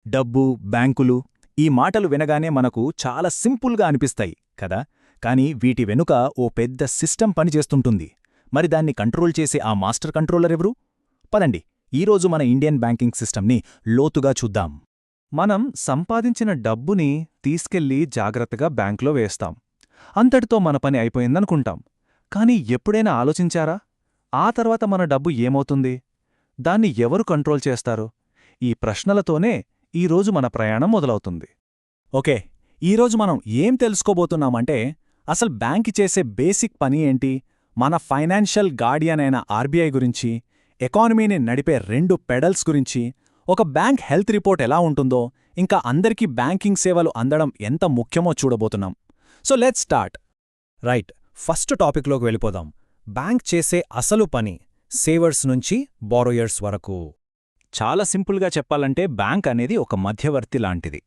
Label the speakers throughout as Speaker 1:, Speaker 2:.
Speaker 1: డబ్బు, బ్యాంకులు ఈ మాటలు వినగానే మనకు చాలా సింపుల్గా అనిపిస్తాయి కదా. కానీ వీటి వెనుక ఓ పెద్ద సిస్టమ్ పనిచేస్తుంటుంది. మరి దాన్ని కంట్రోల్ చేసే ఆ మాస్టర్ కంట్రోలర్ ఎవరు? పదండి, ఈరోజు మన ఇండియన్ బ్యాంకింగ్ సిస్టమ్ని లోతుగా చూద్దాం.
Speaker 2: మనం సంపాదించిన డబ్బుని తీసుకెళ్లి జాగ్రత్తగా బ్యాంకులో వేస్తాం. అంతటితో మన పని అయిపోయిందనుకుంటాం. కానీ ఎప్పుడైనా ఆలోచించారా? ఆ తర్వాత మన డబ్బు ఏమవుతుంది? దాన్ని ఎవరు కంట్రోల్ చేస్తారు? ఈ ప్రశ్నలతోనే ఈరోజు మన ప్రయాణం మొదలవుతుంది.
Speaker 1: ఓకే, ఈరోజు మనం ఏం తెలుసుకోబోతున్నామంటే అసలు బ్యాంకి చేసే బేసిక్ పని ఏంటి, మన ఫైనాన్షియల్ గార్డియన్ అయిన ఆర్బీఐ గురించి, ఎకానమీని నడిపే రెండు పెడల్స్ గురించి, ఒక బ్యాంక్ హెల్త్ రిపోర్ట్ ఎలా ఉంటుందో, ఇంకా అందరికీ బ్యాంకింగ్ సేవలు అందడం ఎంత ముఖ్యమో చూడబోతున్నాం. So let's start. Right, first టాపిక్లోకి వెళ్ళిపోదాం. బ్యాంక్ చేసే అసలు పని, సేవర్స్ నుంచి బారోయర్స్ వరకు. చాలా సింపుల్గా చెప్పాలంటే బ్యాంక్ అనేది ఒక మధ్యవర్తి లాంటిది.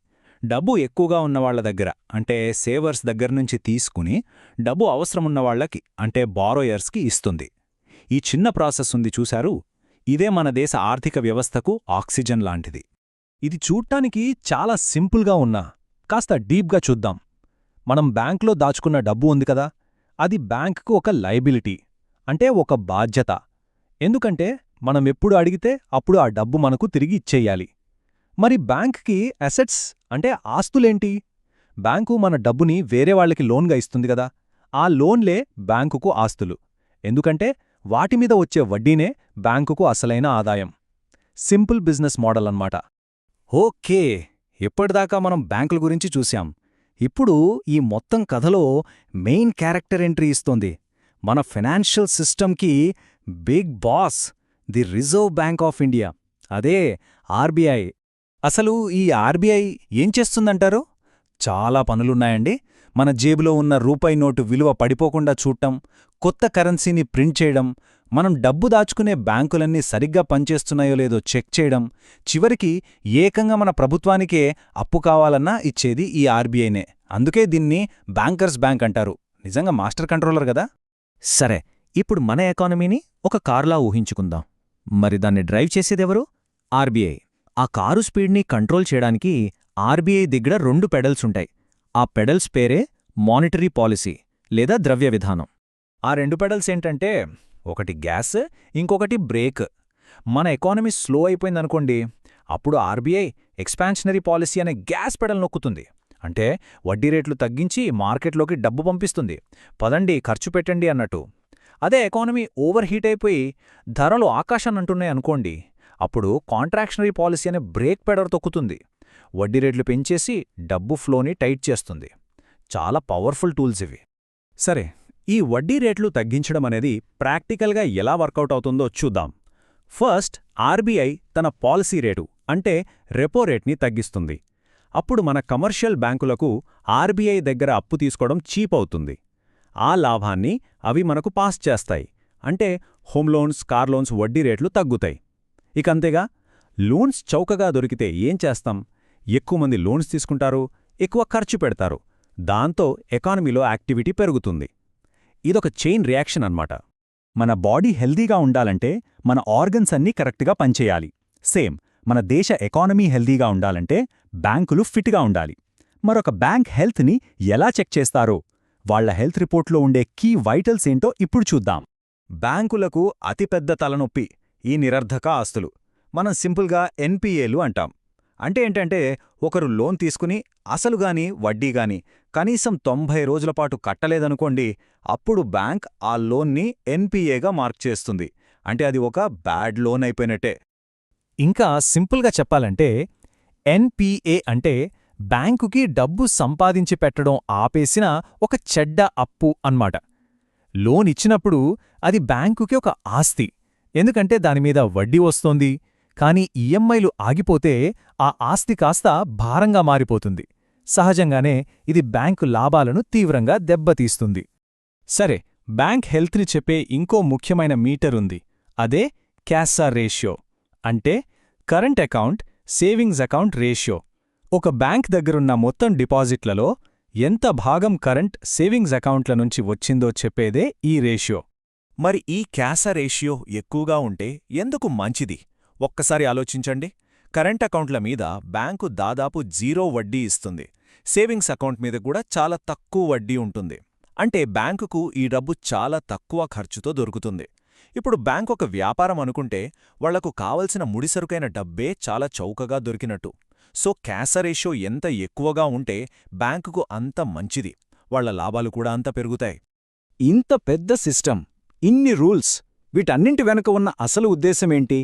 Speaker 1: డబ్బు ఎక్కువగా ఉన్నవాళ్ల దగ్గర అంటే సేవర్స్ దగ్గర్నుంచి తీసుకుని డబ్బు అవసరమున్నవాళ్లకి అంటే బారోయర్స్కి ఇస్తుంది. ఈ చిన్న ప్రాసెస్ ఉంది చూశారు, ఇదే మన దేశ ఆర్థిక వ్యవస్థకు ఆక్సిజన్ లాంటిది.
Speaker 2: ఇది చూడ్డానికి చాలా సింపుల్గా ఉన్నా కాస్త డీప్గా చూద్దాం. మనం బ్యాంక్లో దాచుకున్న డబ్బు ఉంది కదా, అది బ్యాంకుకు ఒక లయబిలిటీ, అంటే ఒక బాధ్యత. ఎందుకంటే మనమెప్పుడు అడిగితే అప్పుడు ఆ డబ్బు మనకు తిరిగి ఇచ్చేయాలి. మరి బ్యాంక్కి అసెట్స్ అంటే ఆస్తులేంటి? బ్యాంకు మన డబ్బుని వేరేవాళ్లకి లోన్గా ఇస్తుంది కదా, ఆ లోన్లే బ్యాంకుకు ఆస్తులు. ఎందుకంటే వాటిమీద వచ్చే వడ్డీనే బ్యాంకుకు అసలైన ఆదాయం. సింపుల్ బిజినెస్ మోడల్ అన్నమాట.
Speaker 1: ఓకే, ఇప్పటిదాకా మనం బ్యాంకుల గురించి చూశాం. ఇప్పుడు ఈ మొత్తం కథలో మెయిన్ క్యారెక్టర్ ఎంట్రీ ఇస్తోంది మన ఫైనాన్షియల్ సిస్టమ్కి big boss, the reserve bank of India, అదే ఆర్బీఐ. అసలు ఈ ఆర్బీఐ ఏం చేస్తుందంటారు? చాలా పనులున్నాయండి. మన జేబులో ఉన్న రూపాయి నోటు విలువ పడిపోకుండా చూడటం, కొత్త కరెన్సీని ప్రింట్ చేయడం, మనం డబ్బు దాచుకునే బ్యాంకులన్నీ సరిగ్గా పనిచేస్తున్నాయో లేదో చెక్ చేయడం, చివరికి ఏకంగా మన ప్రభుత్వానికే అప్పు కావాలన్నా ఇచ్చేది ఈ ఆర్బీఐనే. అందుకే దీన్ని బ్యాంకర్స్ బ్యాంక్ అంటారు. నిజంగా మాస్టర్ కంట్రోలర్ కదా. సరే, ఇప్పుడు మన ఎకానమీని ఒక కారులా ఊహించుకుందాం. మరి దాన్ని డ్రైవ్ చేసేదెవరు? ఆర్బీఐ. ఆ కారు స్పీడ్ని కంట్రోల్ చేయడానికి ఆర్బీఐ దగ్గర రెండు పెడల్సుంటాయి. ఆ పెడల్స్ పేరే మానిటరీ పాలసీ లేదా ద్రవ్య విధానం. ఆ రెండు పెడల్స్ ఏంటంటే, ఒకటి గ్యాస్, ఇంకొకటి బ్రేక్. మన ఎకానమీ స్లో అయిపోయిందనుకోండి, అప్పుడు ఆర్బీఐ ఎక్స్పాన్షనరీ పాలసీ అనే గ్యాస్ పెడల్ నొక్కుతుంది. అంటే వడ్డీ రేట్లు తగ్గించి మార్కెట్లోకి డబ్బు పంపిస్తుంది. పదండి, ఖర్చు పెట్టండి అన్నట్టు. అదే ఎకానమీ ఓవర్ హీట్ అయిపోయి ధరలు ఆకాశాన్నంటున్నాయనుకోండి, అప్పుడు కాంట్రాక్షనరీ పాలసీ అనే బ్రేక్ పెడర్ తొక్కుతుంది. వడ్డీ రేట్లు పెంచేసి డబ్బు ఫ్లోని టైట్ చేస్తుంది. చాలా పవర్ఫుల్ టూల్స్ ఇవి. సరే, ఈ వడ్డీ రేట్లు తగ్గించడం అనేది ప్రాక్టికల్గా ఎలా వర్కౌట్ అవుతుందో చూద్దాం. ఫస్ట్, ఆర్బీఐ తన పాలసీ రేటు అంటే రెపో రేట్ని తగ్గిస్తుంది. అప్పుడు మన కమర్షియల్ బ్యాంకులకు ఆర్బీఐ దగ్గర అప్పు తీసుకోవడం చీప్ అవుతుంది. ఆ లాభాన్ని అవి మనకు పాస్ చేస్తాయి. అంటే హోమ్ లోన్స్, కార్ లోన్స్ వడ్డీ రేట్లు తగ్గుతాయి. ఇకంతేగా, లోన్స్ చౌకగా దొరికితే ఏం చేస్తాం? ఎక్కువ మంది లోన్స్ తీసుకుంటారు, ఎక్కువ ఖర్చు పెడతారు. దాంతో ఎకానమీలో యాక్టివిటీ పెరుగుతుంది. ఇదొక చైన్ రియాక్షన్ అన్నమాట. మన బాడీ హెల్దీగా ఉండాలంటే మన ఆర్గన్స్ అన్నీ కరెక్ట్గా పనిచేయాలి. సేమ్, మన దేశ ఎకానమీ హెల్దీగా ఉండాలంటే బ్యాంకులు ఫిట్గా ఉండాలి. మరొక బ్యాంక్ హెల్త్ని ఎలా చెక్ చేస్తారో, వాళ్ల హెల్త్ రిపోర్ట్లో ఉండే కీ వైటల్స్ ఏంటో ఇప్పుడు చూద్దాం. బ్యాంకులకు అతిపెద్ద తలనొప్పి ఈ నిరర్ధక ఆస్తులు. మనం సింపుల్గా ఎన్పీఏలు అంటాం. అంటే ఏంటంటే, ఒకరు లోన్ తీసుకుని అసలుగాని వడ్డీగాని కనీసం 90 రోజులపాటు కట్టలేదనుకోండి, అప్పుడు బ్యాంక్ ఆ లోన్ని ఎన్పీఏగా మార్క్ చేస్తుంది. అంటే అది ఒక బ్యాడ్ లోన్ అయిపోయినట్టే.
Speaker 2: ఇంకా సింపుల్గా చెప్పాలంటే ఎన్పీఏ అంటే బ్యాంకుకి డబ్బు సంపాదించి పెట్టడం ఆపేసిన ఒక చెడ్డ అప్పు అన్మాట. లోన్ ఇచ్చినప్పుడు అది బ్యాంకుకి ఒక ఆస్తి, ఎందుకంటే దానిమీద వడ్డీ వస్తోంది. కానీ ఈఎంఐలు ఆగిపోతే ఆ ఆస్తి కాస్త భారంగా మారిపోతుంది. సహజంగానే ఇది బ్యాంకు లాభాలను తీవ్రంగా దెబ్బతీస్తుంది. సరే, బ్యాంక్ హెల్త్ని చెప్పే ఇంకో ముఖ్యమైన మీటర్ ఉంది. అదే క్యాసా రేషియో, అంటే current account savings account ratio. ఒక బ్యాంక్ దగ్గరున్న మొత్తం డిపాజిట్లలో ఎంత భాగం కరెంట్ సేవింగ్స్ అకౌంట్ల నుంచి వచ్చిందో చెప్పేదే ఈ రేషియో.
Speaker 1: మరి ఈ క్యాసా రేషియో ఎక్కువగా ఉంటే ఎందుకు మంచిది? ఒక్కసారి ఆలోచించండి.
Speaker 3: కరెంట్ అకౌంట్ల మీద బ్యాంకు దాదాపు 0 వడ్డీ ఇస్తుంది. సేవింగ్స్ అకౌంట్ మీద కూడా చాలా తక్కువ వడ్డీ ఉంటుంది. అంటే బ్యాంకుకు ఈ డబ్బు చాలా తక్కువ ఖర్చుతో దొరుకుతుంది. ఇప్పుడు బ్యాంక్ ఒక వ్యాపారం అనుకుంటే వాళ్లకు కావలసిన ముడిసరుకైన డబ్బే చాలా చౌకగా దొరికినట్టు. సో క్యాష్ రేషియో ఎంత ఎక్కువగా ఉంటే బ్యాంకుకు అంత మంచిది, వాళ్ల లాభాలు కూడా అంత పెరుగుతాయి.
Speaker 1: ఇంత పెద్ద సిస్టమ్, ఇన్ని రూల్స్, వీటన్నింటి వెనుక ఉన్న అసలు ఉద్దేశమేంటి?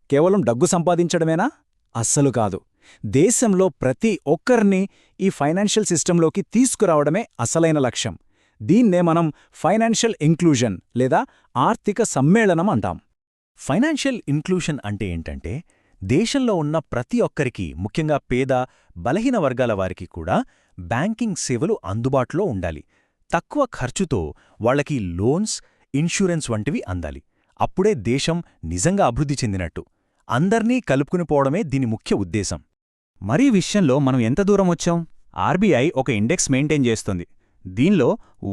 Speaker 1: కేవలం డబ్బు సంపాదించడమేనా? అస్సలు కాదు. దేశంలో ప్రతి ఒక్కరినీ ఈ ఫైనాన్షియల్ సిస్టంలోకి తీసుకురావడమే అసలైన లక్ష్యం. దీన్నే మనం ఫైనాన్షియల్ ఇంక్లూజన్ లేదా ఆర్థిక సమ్మేళనం అంటాం.
Speaker 2: ఫైనాన్షియల్ ఇన్క్లూషన్ అంటే ఏంటంటే, దేశంలో ఉన్న ప్రతి ఒక్కరికి, ముఖ్యంగా పేద, బలహీన వర్గాల వారికి కూడా బ్యాంకింగ్ సేవలు అందుబాటులో ఉండాలి. తక్కువ ఖర్చుతో వాళ్లకి లోన్స్, ఇన్సూరెన్స్ వంటివి అందాలి. అప్పుడే దేశం నిజంగా అభివృద్ధి చెందినట్టు. అందర్నీ కలుపుకుని పోవడమే దీని ముఖ్య ఉద్దేశం. మరీ విషయంలో మనం ఎంత దూరం వచ్చాం? ఆర్బీఐ ఒక ఇండెక్స్ మెయింటైన్ చేస్తుంది. దీనిలో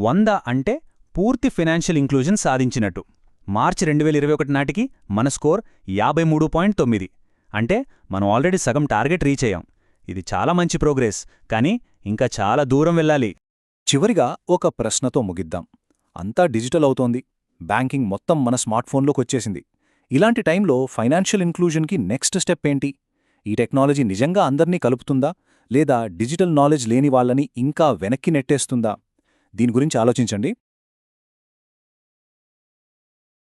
Speaker 2: 100 అంటే పూర్తి ఫైనాన్షియల్ ఇంక్లూజన్ సాధించినట్టు. మార్చి 2021 నాటికి మన స్కోర్ 53.9. అంటే మనం ఆల్రెడీ సగం టార్గెట్ రీచ్ అయ్యాం. ఇది చాలా మంచి ప్రోగ్రెస్, కానీ ఇంకా చాలా దూరం వెళ్ళాలి.
Speaker 1: చివరిగా ఒక ప్రశ్నతో ముగిద్దాం. అంతా డిజిటల్ అవుతోంది, బ్యాంకింగ్ మొత్తం మన స్మార్ట్ఫోన్లోకొచ్చేసింది. ఇలాంటి టైంలో ఫైనాన్షియల్ ఇంక్లూజన్కి నెక్స్ట్ స్టెప్ ఏంటి? ఈ టెక్నాలజీ నిజంగా అందర్నీ కలుపుతుందా, లేదా డిజిటల్ నాలెడ్జ్ లేని వాళ్ళని ఇంకా వెనక్కి నెట్టేస్తుందా? దీని గురించి ఆలోచించండి.